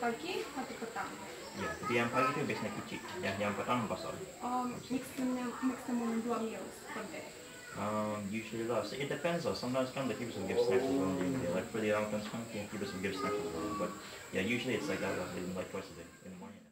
pagi, satu petang. Ya, tapi yang pagi itu biasanya kecil, yang petang besar. Maximum 2 meals per day. Usually less. It depends. Sometimes the people will give snacks as well. Like for the long term, people will give snacks as well. But yeah, usually it's like that, like twice a day in the morning.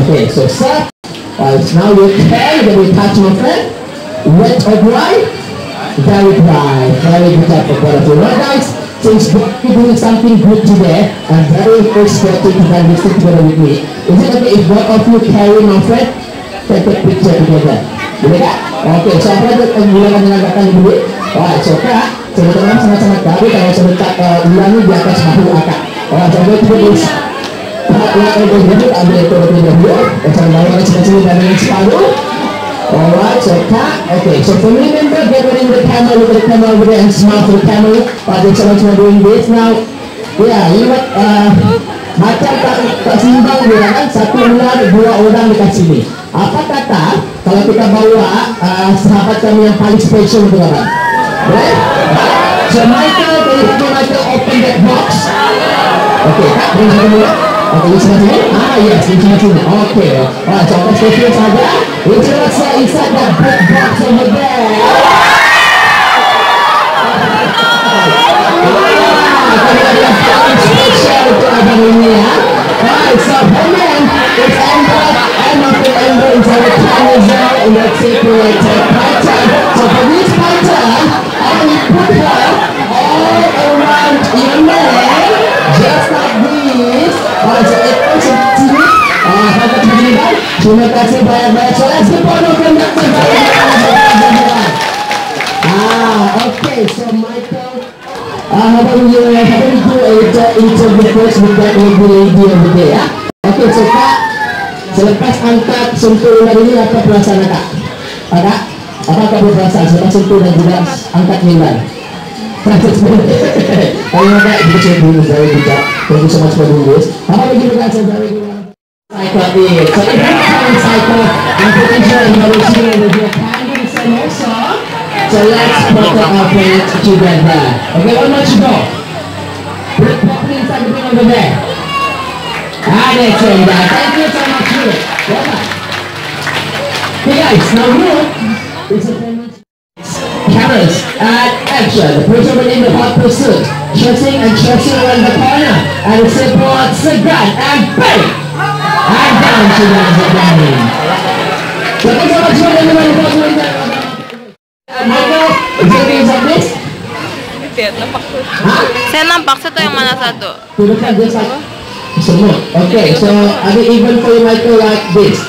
Okay, so set. Now you can, then we touch my friend. Wet or dry? Very dry. Very good type of quality. Right guys, since we're doing something good today, I'm very expecting to have this together with me. Is it okay if both of you carry my friend? Take a picture together. Boleh tak? Okay, so apa yang mulakan mengatakan dulu? Alright, so kak, teman-teman sangat-sangat baru kalau saya letak ulang di atas bahu akak. Alright, so kita tulis. Ambil itu lebih dahulu. Macam bawa macam-macam dari separuh. Alright, so cut. Okay, so family member, get ready with the camera, look at the camera over there and smile for the camera. Pada sama-sama doing this now. Yeah, you know, macam tak seimbang dia kan, satu ular, dua orang dekat sini. Apa kata kalau kita bawa sahabat kami yang paling special untuk orang? Right? So Michael, can you help me Michael open that box? Okay, kak, beri saya dulu. Okay, di sini. Yes, di sini. Okay. Alright, so let's go through saja. Which what's inside that big box over there? Special untuk abang ini ya. Alright, so man, it's Amber, and after Amber is our Canada in that separated pattern. So for this pattern, I will put her all around your leg, just like this. Alright, so it also sini. Kakak begini kan? Terima kasih banyak-banyak. So let's keep on open that thing. Okay, so Michael, how about you do the first with that lady over there ya? Okay, so kak, selepas angkat sentuh ular ini apa perasaan kak? Kak, apa kak berperasaan selepas sentuh dan juga angkat ular? Kalau kak, kita coba dulu dari kita. Thank you so much for doing this. How about you guys? Very good. Cycle it. So if you can cycle and potential innovation with your candles and also, so let's put our plate together. Okay, one more to go. Put it properly inside the bin over there. That's it, guys. Thank you so much. Well done. Okay guys, now here is a famous cameras and action. The person within the hot pursuit. Chasing and chasing around the corner. And the supports the gun and bang! And down to the Jainin. So thanks so much for everybody for doing that. Michael, is there anything on this? Saya nampak satu yang mana satu? To look at this like, Semut. Okay, so ada even for you Michael like this.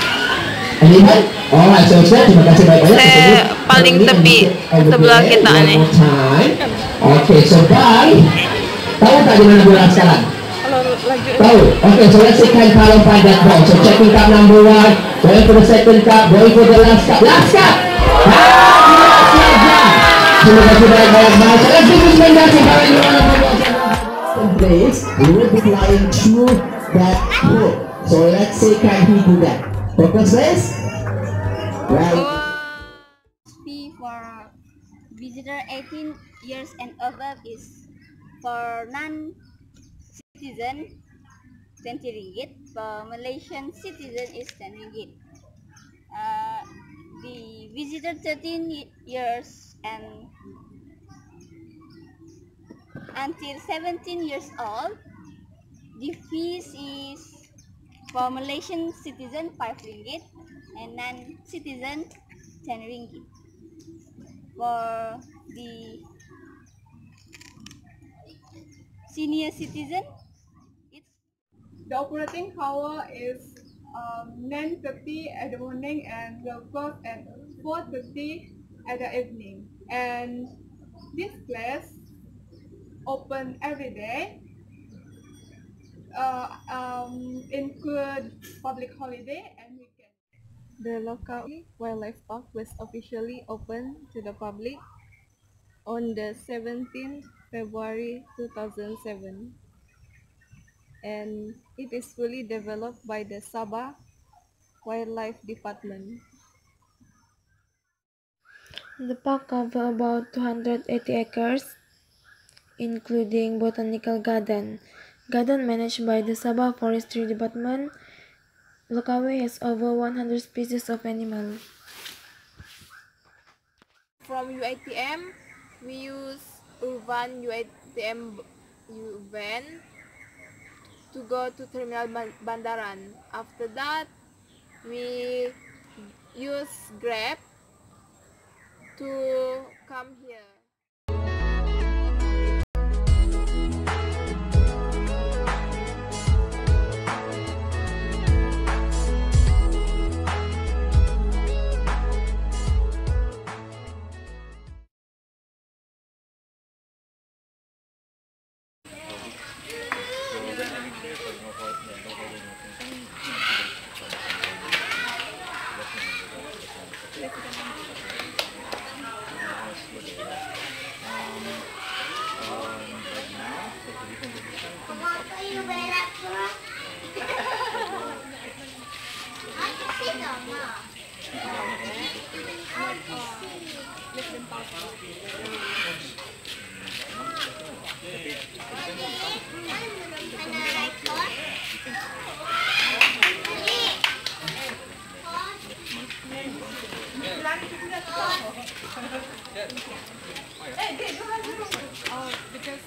Anyone? Alright, so terima kasih banyak-banyak. Paling tepi sebelah kita nih. Okay, so bye. Tahu tak di mana bola sekarang? Tahu. Okay, so let's say can follow find that ball. So checking cup number 1, going for the second cup, going for the last cup. Last cup. Terima kasih banyak-banyak. So let's give this man dancing para you want to place. We will be flying through that hook. So let's say can he do that? Focus please. Right. Fee for visitor 18 years and above is for non-citizen 20 ringgit. For Malaysian citizen is 10 ringgit. The visitor 13 years and until 17 years old, the fees is for Malaysian citizen 5 ringgit and non-citizen 10 ringgit. For the senior citizen, it's The operating hour is 9:30 at the morning and 12 at 4:30 at the evening. And this place open every day, include public holiday and weekend. The local wildlife park was officially opened to the public on the 17th February 2007, and it is fully developed by the Sabah Wildlife Department. The park covers about 280 acres, including botanical garden managed by the Sabah Forestry Department. Kawi has over 100 species of animals. From UiTM, we use urban UiTM van to go to Terminal Bandaran. After that, we use Grab to come here. Because